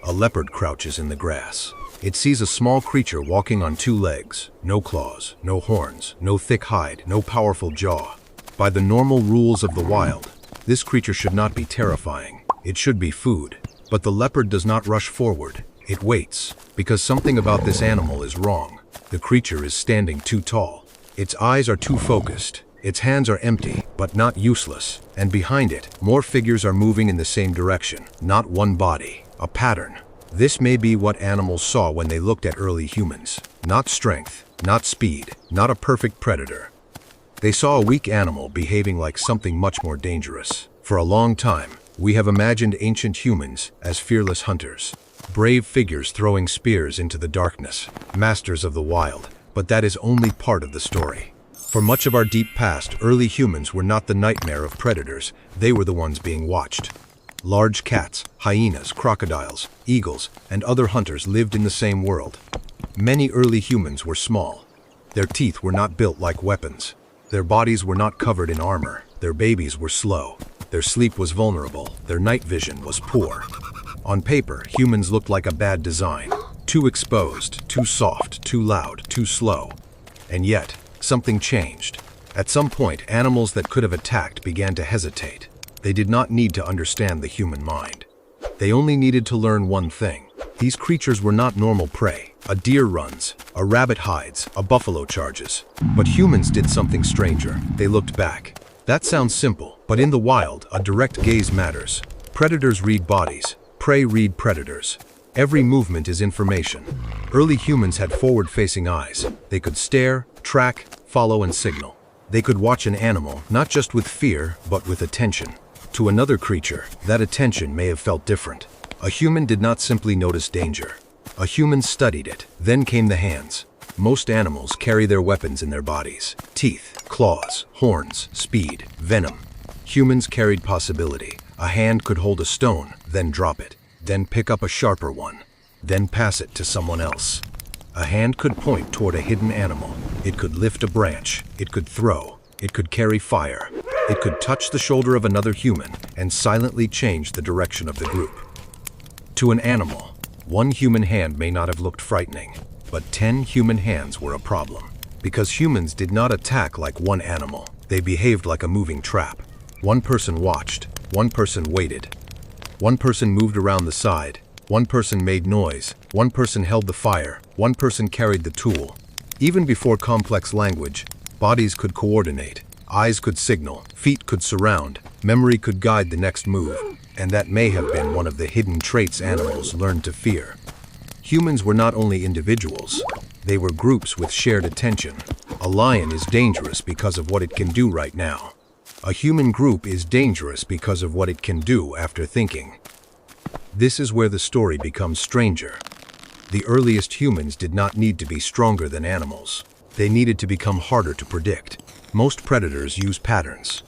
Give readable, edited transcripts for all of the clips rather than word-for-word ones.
A leopard crouches in the grass. It sees a small creature walking on two legs, no claws, no horns, no thick hide, no powerful jaw. By the normal rules of the wild, this creature should not be terrifying. It should be food. But the leopard does not rush forward. It waits, because something about this animal is wrong. The creature is standing too tall. Its eyes are too focused. Its hands are empty, but not useless. And behind it, more figures are moving in the same direction. Not one body, a pattern. This may be what animals saw when they looked at early humans. Not strength, not speed, not a perfect predator. They saw a weak animal behaving like something much more dangerous. For a long time, we have imagined ancient humans as fearless hunters. Brave figures throwing spears into the darkness. Masters of the wild. But that is only part of the story. For much of our deep past, early humans were not the nightmare of predators. They were the ones being watched. Large cats, hyenas, crocodiles, eagles, and other hunters lived in the same world. Many early humans were small. Their teeth were not built like weapons. Their bodies were not covered in armor. Their babies were slow. Their sleep was vulnerable. Their night vision was poor. On paper, humans looked like a bad design. Too exposed, too soft, too loud, too slow. And yet, something changed. At some point, animals that could have attacked began to hesitate. They did not need to understand the human mind. They only needed to learn one thing. These creatures were not normal prey. A deer runs, a rabbit hides, a buffalo charges. But humans did something stranger. They looked back. That sounds simple, but in the wild, a direct gaze matters. Predators read bodies. Prey read predators. Every movement is information. Early humans had forward-facing eyes. They could stare, track, follow, and signal. They could watch an animal, not just with fear, but with attention. To another creature, that attention may have felt different. A human did not simply notice danger. A human studied it. Then came the hands. Most animals carry their weapons in their bodies. Teeth, claws, horns, speed, venom. Humans carried possibility. A hand could hold a stone, then drop it. Then pick up a sharper one. Then pass it to someone else. A hand could point toward a hidden animal. It could lift a branch. It could throw. It could carry fire. It could touch the shoulder of another human and silently change the direction of the group. To an animal, one human hand may not have looked frightening, but 10 human hands were a problem. Because humans did not attack like one animal. They behaved like a moving trap. One person watched. One person waited. One person moved around the side. One person made noise. One person held the fire. One person carried the tool. Even before complex language, bodies could coordinate. Eyes could signal, feet could surround, memory could guide the next move, and that may have been one of the hidden traits animals learned to fear. Humans were not only individuals, they were groups with shared attention. A lion is dangerous because of what it can do right now. A human group is dangerous because of what it can do after thinking. This is where the story becomes stranger. The earliest humans did not need to be stronger than animals. They needed to become harder to predict. Most predators use patterns.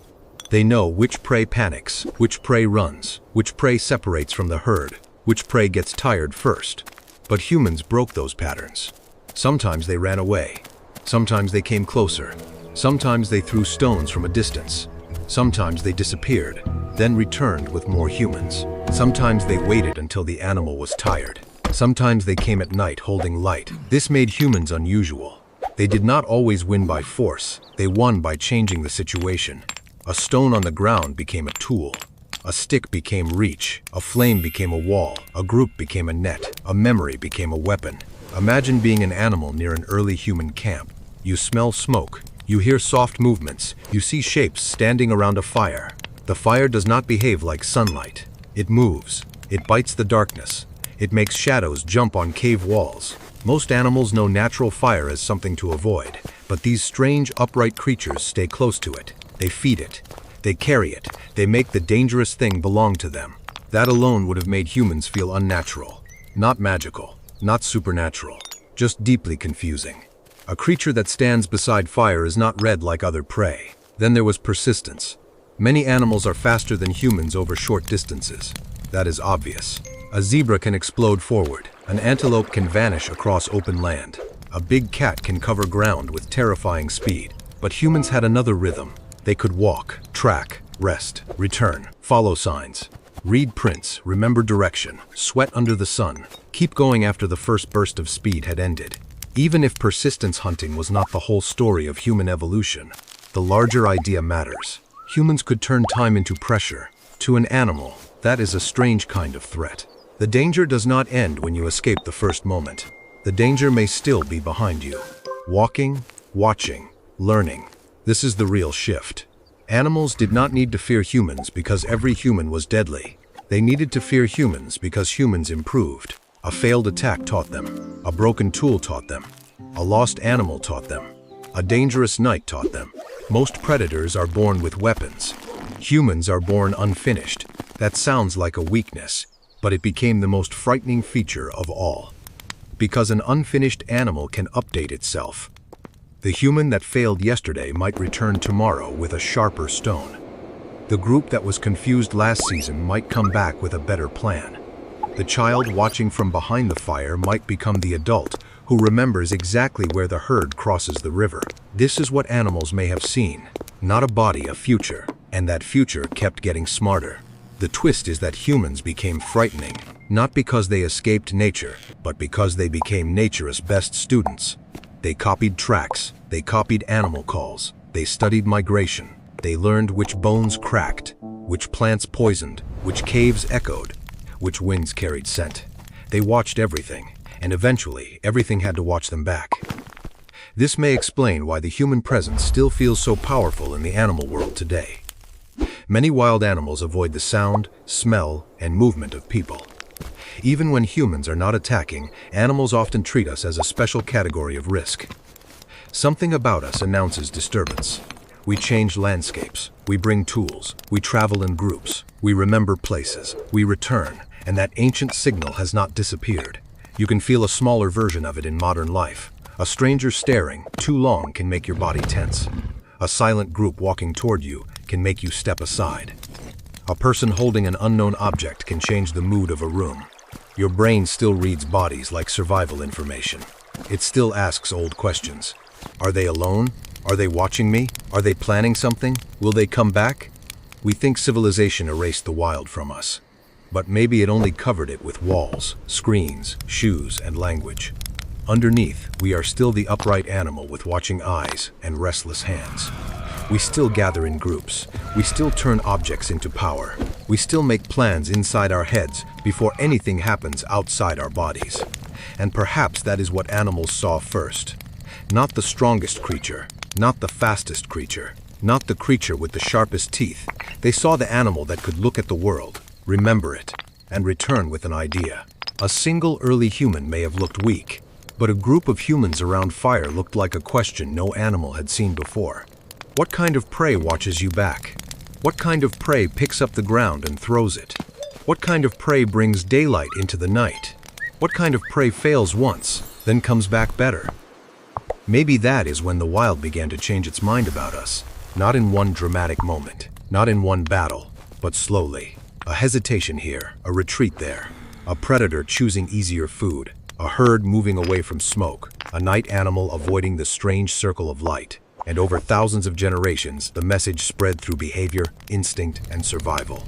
They know which prey panics, which prey runs, which prey separates from the herd, which prey gets tired first. But humans broke those patterns. Sometimes they ran away. Sometimes they came closer. Sometimes they threw stones from a distance. Sometimes they disappeared, then returned with more humans. Sometimes they waited until the animal was tired. Sometimes they came at night holding light. This made humans unusual. They did not always win by force. They won by changing the situation. A stone on the ground became a tool. A stick became reach. A flame became a wall. A group became a net. A memory became a weapon. Imagine being an animal near an early human camp. You smell smoke. You hear soft movements. You see shapes standing around a fire. The fire does not behave like sunlight. It moves. It bites the darkness. It makes shadows jump on cave walls. Most animals know natural fire as something to avoid, but these strange, upright creatures stay close to it. They feed it. They carry it. They make the dangerous thing belong to them. That alone would have made humans feel unnatural. Not magical. Not supernatural. Just deeply confusing. A creature that stands beside fire is not red like other prey. Then there was persistence. Many animals are faster than humans over short distances. That is obvious. A zebra can explode forward. An antelope can vanish across open land. A big cat can cover ground with terrifying speed. But humans had another rhythm. They could walk, track, rest, return, follow signs. Read prints, remember direction, sweat under the sun. Keep going after the first burst of speed had ended. Even if persistence hunting was not the whole story of human evolution, the larger idea matters. Humans could turn time into pressure. To an animal, that is a strange kind of threat. The danger does not end when you escape the first moment. The danger may still be behind you. Walking, watching, learning. This is the real shift. Animals did not need to fear humans because every human was deadly. They needed to fear humans because humans improved. A failed attack taught them. A broken tool taught them. A lost animal taught them. A dangerous night taught them. Most predators are born with weapons. Humans are born unfinished. That sounds like a weakness, but it became the most frightening feature of all. Because an unfinished animal can update itself. The human that failed yesterday might return tomorrow with a sharper stone. The group that was confused last season might come back with a better plan. The child watching from behind the fire might become the adult who remembers exactly where the herd crosses the river. This is what animals may have seen. Not a body, a future. And that future kept getting smarter. The twist is that humans became frightening, not because they escaped nature, but because they became nature's best students. They copied tracks, they copied animal calls, they studied migration, they learned which bones cracked, which plants poisoned, which caves echoed, which winds carried scent. They watched everything, and eventually everything had to watch them back. This may explain why the human presence still feels so powerful in the animal world today. Many wild animals avoid the sound, smell, and movement of people. Even when humans are not attacking, animals often treat us as a special category of risk. Something about us announces disturbance. We change landscapes, we bring tools, we travel in groups, we remember places, we return, and that ancient signal has not disappeared. You can feel a smaller version of it in modern life. A stranger staring too long can make your body tense. A silent group walking toward you can make you step aside. A person holding an unknown object can change the mood of a room. Your brain still reads bodies like survival information. It still asks old questions. Are they alone? Are they watching me? Are they planning something? Will they come back? We think civilization erased the wild from us. But maybe it only covered it with walls, screens, shoes, and language. Underneath, we are still the upright animal with watching eyes and restless hands. We still gather in groups. We still turn objects into power. We still make plans inside our heads before anything happens outside our bodies. And perhaps that is what animals saw first. Not the strongest creature, not the fastest creature, not the creature with the sharpest teeth. They saw the animal that could look at the world, remember it, and return with an idea. A single early human may have looked weak, but a group of humans around fire looked like a question no animal had seen before. What kind of prey watches you back? What kind of prey picks up the ground and throws it? What kind of prey brings daylight into the night? What kind of prey fails once, then comes back better? Maybe that is when the wild began to change its mind about us. Not in one dramatic moment, not in one battle, but slowly. A hesitation here, a retreat there. A predator choosing easier food. A herd moving away from smoke. A night animal avoiding the strange circle of light. And over thousands of generations, the message spread through behavior, instinct, and survival.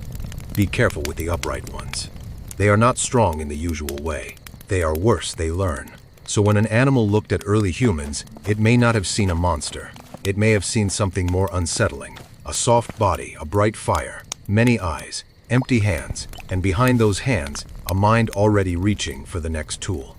Be careful with the upright ones. They are not strong in the usual way. They are worse, they learn. So when an animal looked at early humans, it may not have seen a monster. It may have seen something more unsettling. A soft body, a bright fire, many eyes, empty hands, and behind those hands, a mind already reaching for the next tool.